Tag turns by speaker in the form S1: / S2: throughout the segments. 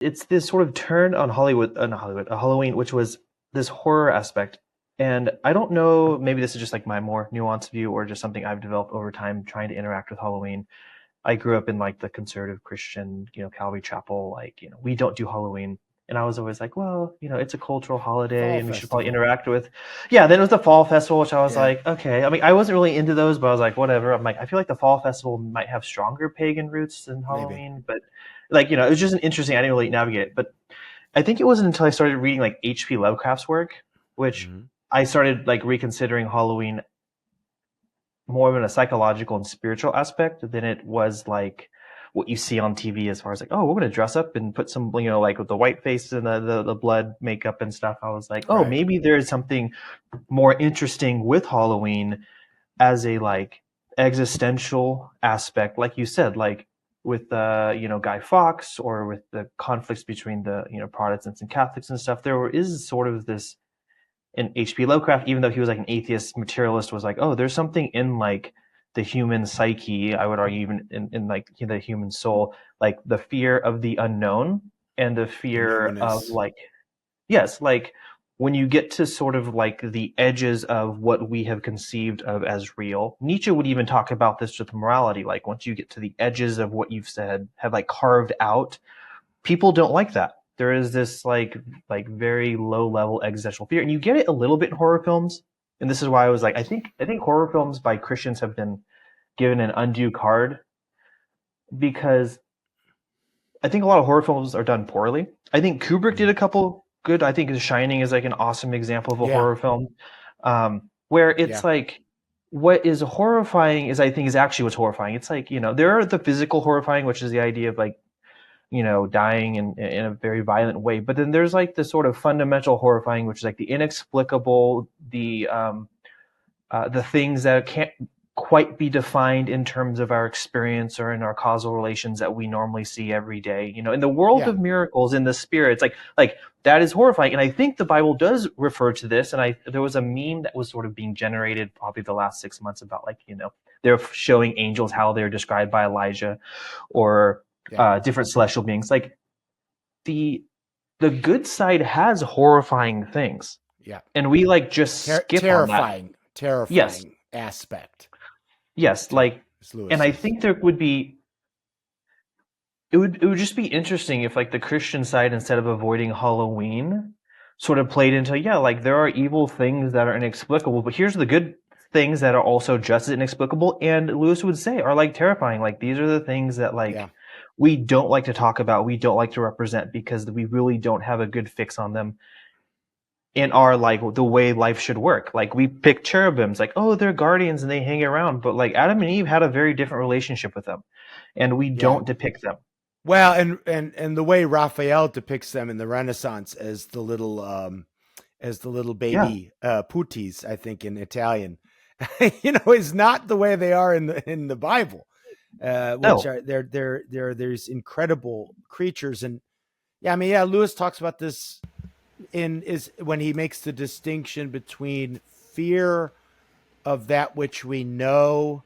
S1: it's this sort of turn on Halloween, which was this horror aspect. And I don't know, maybe this is just like my more nuanced view or just something I've developed over time trying to interact with Halloween. I grew up in like the conservative Christian, Calvary Chapel, like, we don't do Halloween. And I was always like, well, it's a cultural holiday
S2: Fall
S1: and we should probably
S2: festival.
S1: interact with. Yeah, then it was the fall festival, which I was
S2: Yeah,
S1: like, okay. I mean, I wasn't really into those, but I was like, whatever. I'm like, I feel like the fall festival might have stronger pagan roots than
S2: maybe.
S1: Halloween, but like, it was just an interesting, I didn't really navigate it. But I think it wasn't until I started reading like H.P. Lovecraft's work, which
S2: Hmm.
S1: I started like reconsidering Halloween more of in a psychological and spiritual aspect than it was like what you see on TV as far as like, oh, we're going to dress up and put some, like with the white face and the blood makeup and stuff. I was like, oh,
S2: Right.
S1: maybe there's something more interesting with Halloween as a like existential aspect, like you said, like with Guy Fawkes or with the conflicts between the Protestants and Catholics and stuff. There is sort of this in H.P. Lovecraft, even though he was like an atheist materialist, was like, oh, there's something in like the human psyche. I would argue even in like the human soul, like the fear of the unknown and the
S2: The
S1: fear of
S2: numinous.
S1: like, yes, like when you get to sort of like the edges of what we have conceived of as real. Nietzsche would even talk about this with morality. Like once you get to the edges of what you've said, have like carved out, people don't like that. There is this like very low level existential fear, and you get it a little bit in horror films. And this is why I was like, I think horror films by Christians have been given an undue card because I think a lot of horror films are done poorly. I think Kubrick did
S2: Mm.
S1: a couple good. I think The Shining is like an awesome example of a
S2: Yeah,
S1: horror film, where
S2: yeah,
S1: it's like what is horrifying is I think is actually what's horrifying. It's like there are the physical horrifying, which is the idea of like dying in a very violent way. But then there's like the sort of fundamental horrifying, which is like the inexplicable, the things that can't quite be defined in terms of our experience or in our causal relations that we normally see every day. In the world
S2: yeah.
S1: of miracles, in the spirits, like that is horrifying. And I think the Bible does refer to this. And there was a meme that was sort of being generated probably the last 6 months about like they're showing angels how they're described by Elijah or
S2: Yeah.
S1: different celestial beings. Like the the good side has horrifying things,
S2: Yeah.
S1: and we like just skip on that.
S2: Terrifying,
S1: Yes,
S2: terrifying aspect.
S1: yes, like,
S2: As Lewis
S1: and I
S2: says.
S1: think there would be it would just be interesting if like the Christian side instead of avoiding Halloween sort of played into yeah, like there are evil things that are inexplicable, but here's the good things that are also just as inexplicable and Lewis would say are like terrifying. Like these are the things that
S2: Yeah.
S1: like we don't like to talk about, we don't like to represent because we really don't have a good fix on them in our like the way life should work. Like we pick cherubims, like oh they're guardians and they hang around, but like Adam and Eve had a very different relationship with them, and we
S2: Yeah.
S1: don't depict them.
S2: Well, and the way Raphael depicts them in the Renaissance as the little
S1: Yeah,
S2: baby putis, I think in Italian, is not the way they are in the Bible, which
S1: no,
S2: are they're these incredible creatures. And yeah, I mean, yeah, Lewis talks about this in is when he makes the distinction between fear of that which we know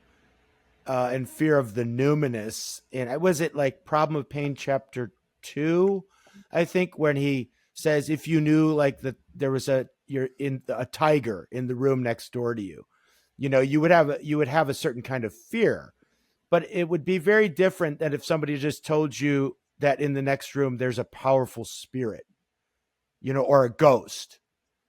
S2: and fear of the numinous. And was it like Problem of Pain chapter 2, I think, when he says if you knew like that there was you're in a tiger in the room next door to you, you would have a certain kind of fear. But it would be very different than if somebody just told you that in the next room there's a powerful spirit, or a ghost,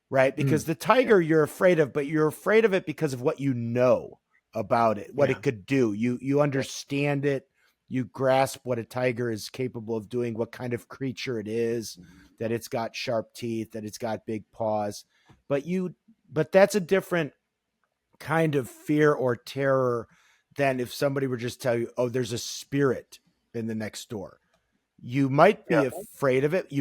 S2: right?
S1: mm,
S2: Because the
S1: yeah,
S2: tiger you're afraid of, but you're afraid of it because of what you know about it, what
S1: yeah,
S2: it could do. You
S1: right,
S2: understand it, you grasp what a tiger is capable of doing, what kind of creature it is, that it's got sharp teeth, that it's got big paws. But that's a different kind of fear or terror than if somebody were just tell you, "Oh, there's a spirit in the next door." You might
S1: yeah.
S2: be afraid of it.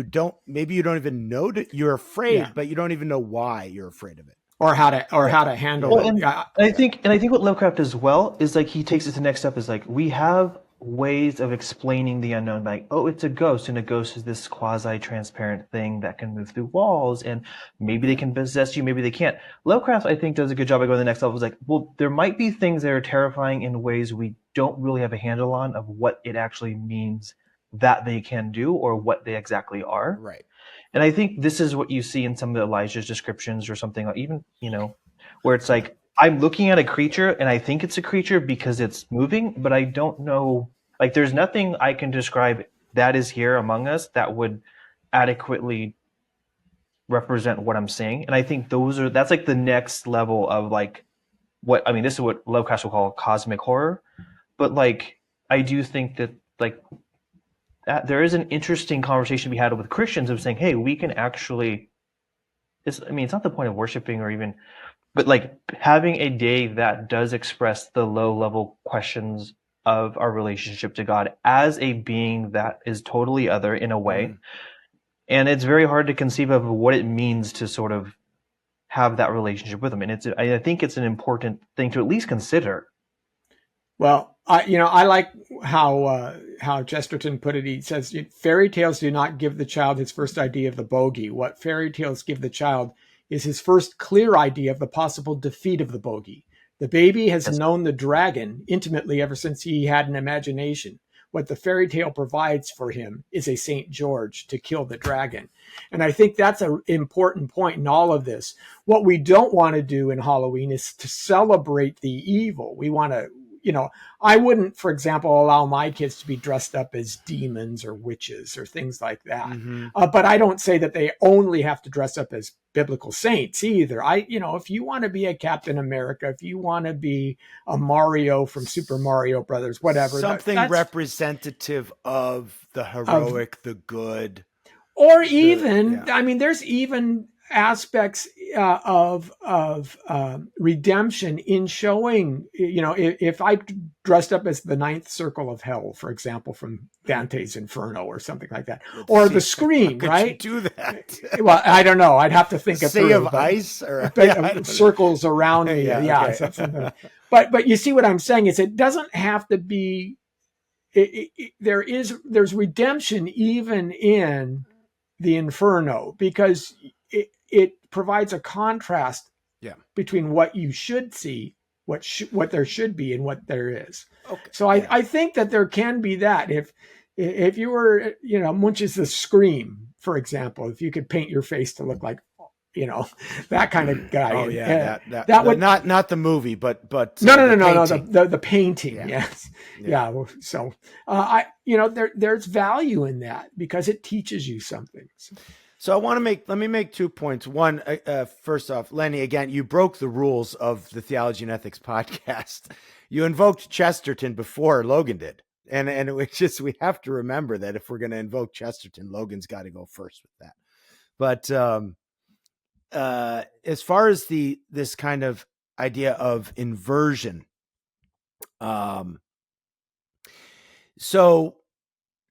S2: Maybe you don't even know that you're
S3: Yeah.
S2: afraid, but you don't even know why you're afraid of it.
S3: Or how to handle
S1: Well,
S3: it.
S1: and
S3: Yeah.
S1: I think and I think what Lovecraft does well is like he takes it to the next step is like we have ways of explaining the unknown, like oh it's a ghost and a ghost is this quasi-transparent thing that can move through walls and maybe they can possess you, maybe they can't. Lovecraft I think does a good job of going to the next level. Is like well there might be things that are terrifying in ways we don't really have a handle on of what it actually means that they can do or what they exactly are.
S2: Right.
S1: And I think this is what you see in some of Elijah's descriptions or something like even, where it's like, I'm looking at a creature and I think it's a creature because it's moving, but I don't know, like there's nothing I can describe that is here among us that would adequately represent what I'm seeing. And I think that's like the next level of like this is what Lovecraft will call cosmic horror. But like, I do think that like there is an interesting conversation to be had with Christians of saying, hey, we can actually, it's not the point of worshiping or even, but like having a day that does express the low level questions of our relationship to God as a being that is totally other in a way. And it's very hard to conceive of what it means to sort of have that relationship with him. And I think it's an important thing to at least consider.
S3: Well, I like how Chesterton put it. He says, fairy tales do not give the child his first idea of the bogey. What fairy tales give the child is his first clear idea of the possible defeat of the bogey. The baby has known the dragon intimately ever since he had an imagination. What the fairy tale provides for him is a St. George to kill the dragon. And I think that's an important point in all of this. What we don't want to do in Halloween is to celebrate the evil. We want to, I wouldn't, for example, allow my kids to be dressed up as demons or witches or things like that.
S2: Mm-hmm.
S3: But I don't say that they only have to dress up as biblical saints either. If you want to be a Captain America, if you want to be a Mario from Super Mario Brothers, whatever.
S2: Something representative of the heroic, the good.
S3: Or even, there's even aspects of redemption in showing, if I dressed up as the ninth circle of hell, for example, from Dante's Inferno or something like that, or the Scream, right?
S2: Do that.
S3: Well, I don't know. I'd have to think of
S2: Sea of ice or
S3: circles around me. Okay. But you see what I'm saying is it doesn't have to be. There's redemption even in the Inferno because it provides a contrast between what you should see, what there should be, and what there is.
S2: Okay.
S3: So I think that there can be that if you were, Munch's The Scream, for example, if you could paint your face to look like, that kind of guy.
S2: Oh yeah,
S3: that would
S2: not the movie, but
S3: no, the painting. Yeah. Yes, yeah. So there's value in that because it teaches you something.
S2: So let me make 2 points. One, first off, Lenny, again, you broke the rules of the Theology and Ethics podcast. You invoked Chesterton before Logan did. And we have to remember that if we're going to invoke Chesterton, Logan's got to go first with that. But as far as this kind of idea of inversion, so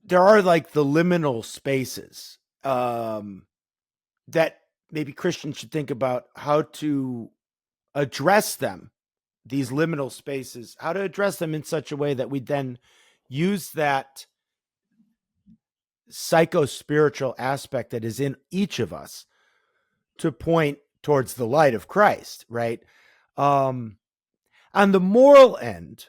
S2: there are like the liminal spaces that maybe Christians should think about how to address them, these liminal spaces, how to address them in such a way that we then use that psycho-spiritual aspect that is in each of us to point towards the light of Christ, right? On the moral end,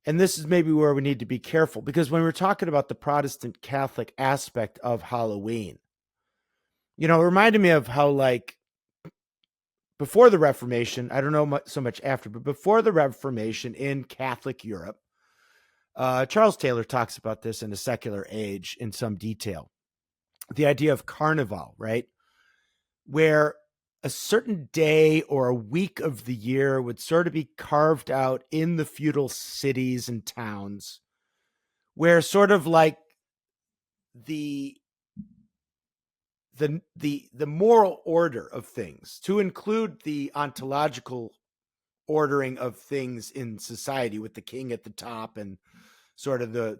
S2: and this is maybe where we need to be careful, because when we're talking about the Protestant Catholic aspect of Halloween, it reminded me of how, like, before the Reformation, I don't know so much after, but before the Reformation in Catholic Europe, Charles Taylor talks about this in A Secular Age in some detail. The idea of carnival, right? Where a certain day or a week of the year would sort of be carved out in the feudal cities and towns, where sort of like the moral order of things, to include the ontological ordering of things in society, with the king at the top and sort of the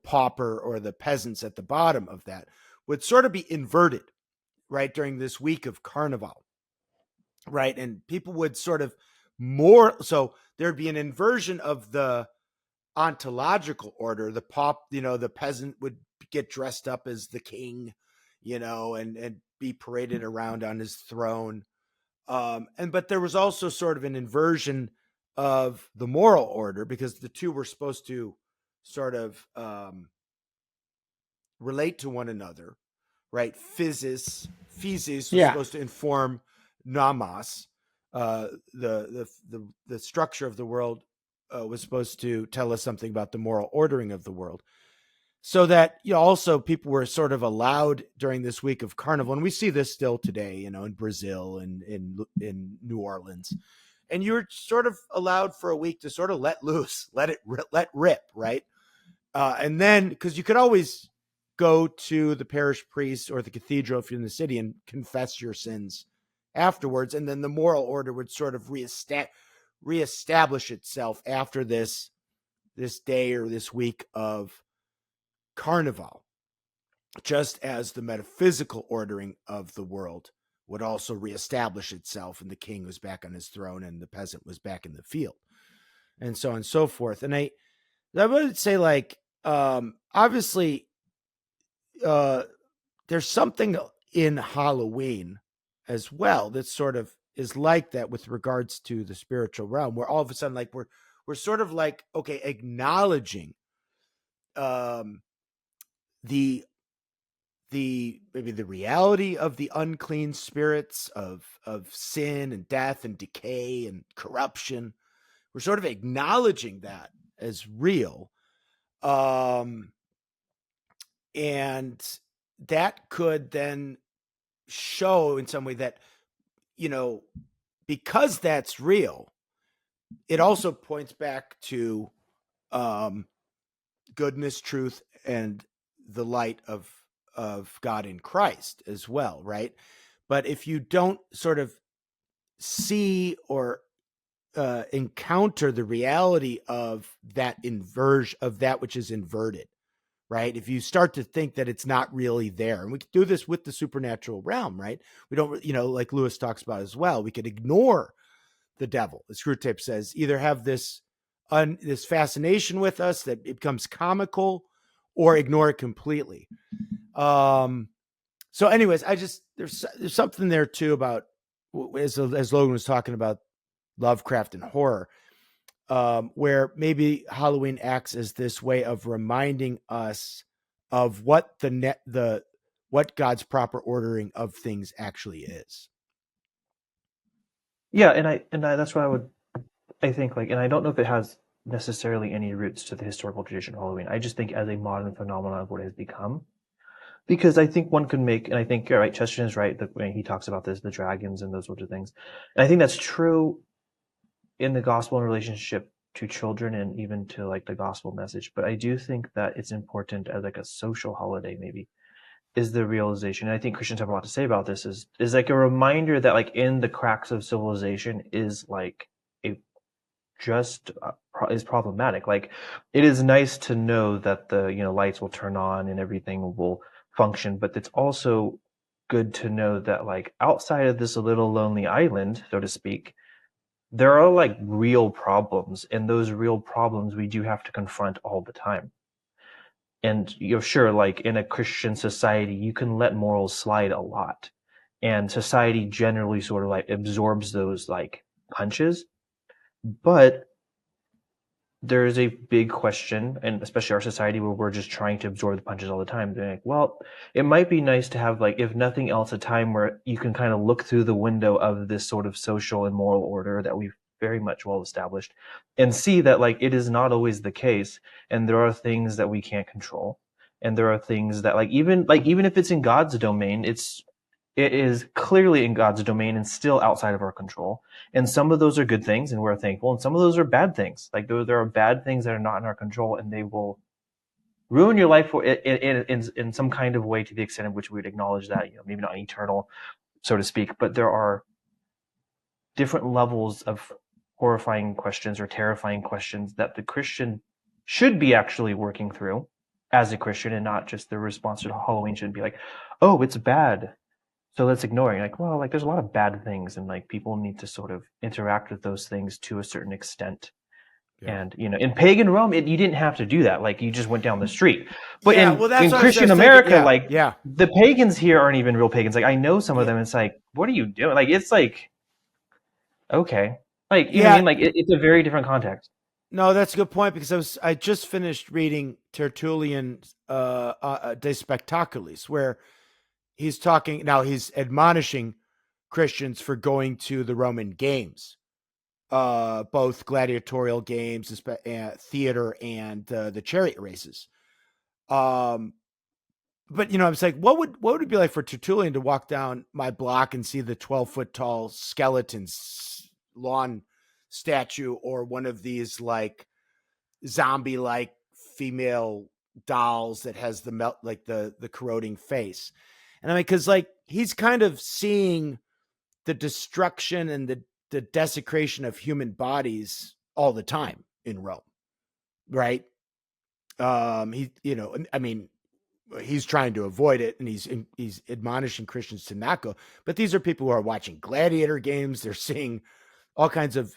S2: pauper or the peasants at the bottom of that, would sort of be inverted, right, during this week of Carnival, right? And people would sort of so there'd be an inversion of the ontological order. The the peasant would get dressed up as the king, and be paraded around on his throne. But there was also sort of an inversion of the moral order, because the two were supposed to sort of relate to one another, right? Physis was
S3: Yeah.
S2: supposed to inform nomos. The structure of the world was supposed to tell us something about the moral ordering of the world. So that, you know, also people were sort of allowed during this week of Carnival, and we see this still today, you know, in Brazil and in New Orleans, and you're sort of allowed for a week to sort of let loose, let rip, right? And then, because you could always go to the parish priest or the cathedral if you're in the city and confess your sins afterwards, and then the moral order would sort of reestablish itself after this day or this week of Carnival, just as the metaphysical ordering of the world would also reestablish itself, and the king was back on his throne and the peasant was back in the field, and so on and so forth. And I would say, like, obviously, there's something in Halloween as well that sort of is like that with regards to the spiritual realm, where all of a sudden, like, we're sort of like, okay, acknowledging the maybe the reality of the unclean spirits of sin and death and decay and corruption. We're sort of acknowledging that as real. And that could then show in some way that, you know, because that's real, it also points back to goodness, truth, and the light of God in Christ as well, right? But if you don't sort of see or encounter the reality of that inversion, of that which is inverted, right? If you start to think that it's not really there, and we could do this with the supernatural realm, right? We don't, you know, like Lewis talks about as well, we could ignore the devil, as Screwtape says, either have this fascination with us that it becomes comical, or ignore it completely. So anyways, there's something there too about, as Logan was talking about Lovecraft and horror, where maybe Halloween acts as this way of reminding us of what what God's proper ordering of things actually is.
S1: Yeah, and I that's what I think, like, and I don't know if it has necessarily any roots to the historical tradition of Halloween. I just think as a modern phenomenon of what it has become, because I think one could make, and I think you're right, Chesterton is right when he talks about this, the dragons and those sorts of things, and I think that's true in the gospel in relationship to children and even to like the gospel message. But I do think that it's important as like a social holiday, maybe, is the realization, and I think Christians have a lot to say about this, is like a reminder that, like, in the cracks of civilization is like a just is problematic. Like, it is nice to know that the, you know, lights will turn on and everything will function, but it's also good to know that, like, outside of this little lonely island, so to speak, there are like real problems, and those real problems we do have to confront all the time. And you're sure, like, in a Christian society, you can let morals slide a lot, and society generally sort of like absorbs those like punches. But there is a big question, and especially our society where we're just trying to absorb the punches all the time. They're like, well, it might be nice to have, like, if nothing else, a time where you can kind of look through the window of this sort of social and moral order that we've very much well established and see that, like, it is not always the case, and there are things that we can't control, and there are things that, like, even if it's in God's domain, it is clearly in God's domain and still outside of our control. And some of those are good things, and we're thankful. And some of those are bad things. Like, there are bad things that are not in our control, and they will ruin your life in some kind of way, to the extent of which we would acknowledge that, you know, maybe not eternal, so to speak. But there are different levels of horrifying questions or terrifying questions that the Christian should be actually working through as a Christian, and not just the response to Halloween shouldn't be like, oh, it's bad, so let's ignore it. Like, well, like, there's a lot of bad things, and like people need to sort of interact with those things to a certain extent. Yeah. And, you know, in pagan Rome, you didn't have to do that. Like, you just went down the street. But in Christian America, the pagans here aren't even real pagans. Like, I know some of them. It's like, what are you doing? Like, it's like, okay, like, you know what I mean? Like, it's a very different context.
S2: No, that's a good point, because I just finished reading Tertullian De Spectaculis, where he's admonishing Christians for going to the Roman games, both gladiatorial games, theater, and the chariot races. But I was like, what would it be like for Tertullian to walk down my block and see the 12-foot tall skeletons lawn statue, or one of these like zombie like female dolls that has the corroding face? And I mean, because like he's kind of seeing the destruction and the desecration of human bodies all the time in Rome, right? He's trying to avoid it, and he's admonishing Christians to not go. But these are people who are watching gladiator games. They're seeing all kinds of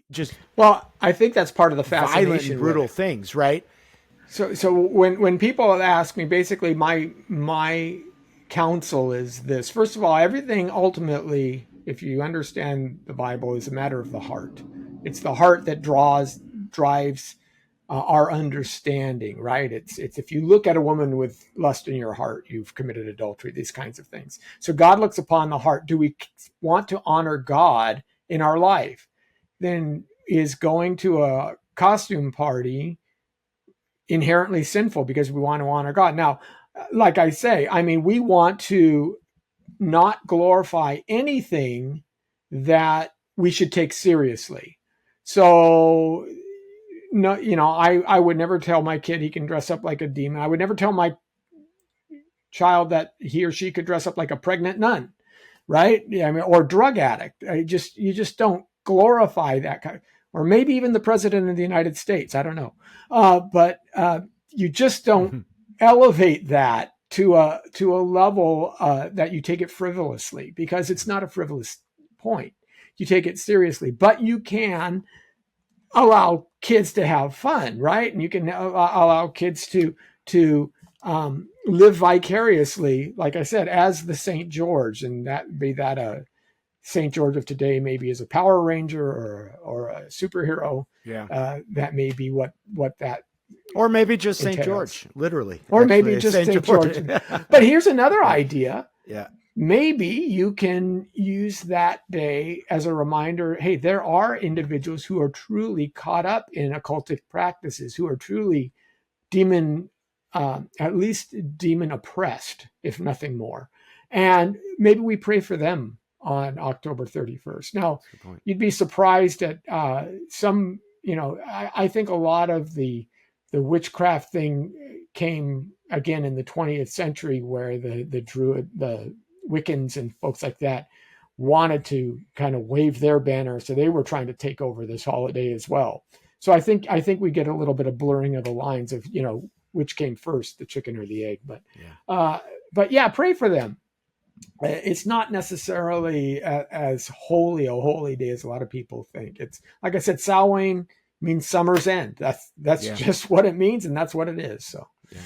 S2: just
S3: I think that's part of the fascination,
S2: violent and brutal things, right?
S3: So when people ask me, basically my counsel is this: first of all, everything ultimately, if you understand the Bible, is a matter of the heart. It's the heart that drives our understanding, right? It's if you look at a woman with lust in your heart, you've committed adultery, these kinds of things. So God looks upon the heart. Do we want to honor God in our life? Then is going to a costume party inherently sinful because we want to honor God? Now, like I say, I mean, we want to not glorify anything that we should take seriously. So, no, I would never tell my kid he can dress up like a demon. I would never tell my child that he or she could dress up like a pregnant nun, right? Yeah, I mean, or drug addict. You just don't glorify that kind. Or maybe even the president of the United States. I don't know, but you just don't elevate that to a level that you take it frivolously, because it's not a frivolous point. You take it seriously, but you can allow kids to have fun, right? And you can allow kids to live vicariously, like I said, as the St. George, and that a St. George of today maybe is a Power Ranger or a superhero.
S2: Yeah,
S3: that may be what that.
S2: Or maybe just St. George, literally.
S3: Or maybe just St. George. But here's another idea.
S2: Yeah.
S3: Maybe you can use that day as a reminder, hey, there are individuals who are truly caught up in occultic practices, who are truly at least demon oppressed, if nothing more. And maybe we pray for them on October 31st. Now, you'd be surprised at some, I think a lot of the witchcraft thing came again in the 20th century, where the Druid, the Wiccans and folks like that wanted to kind of wave their banner. So they were trying to take over this holiday as well. So I think we get a little bit of blurring of the lines of, which came first, the chicken or the egg. But yeah, pray for them. It's not necessarily as holy a holy day as a lot of people think. It's like I said, Samhain means summer's end. That's just what it means, and that's what it is. So.
S2: Yeah.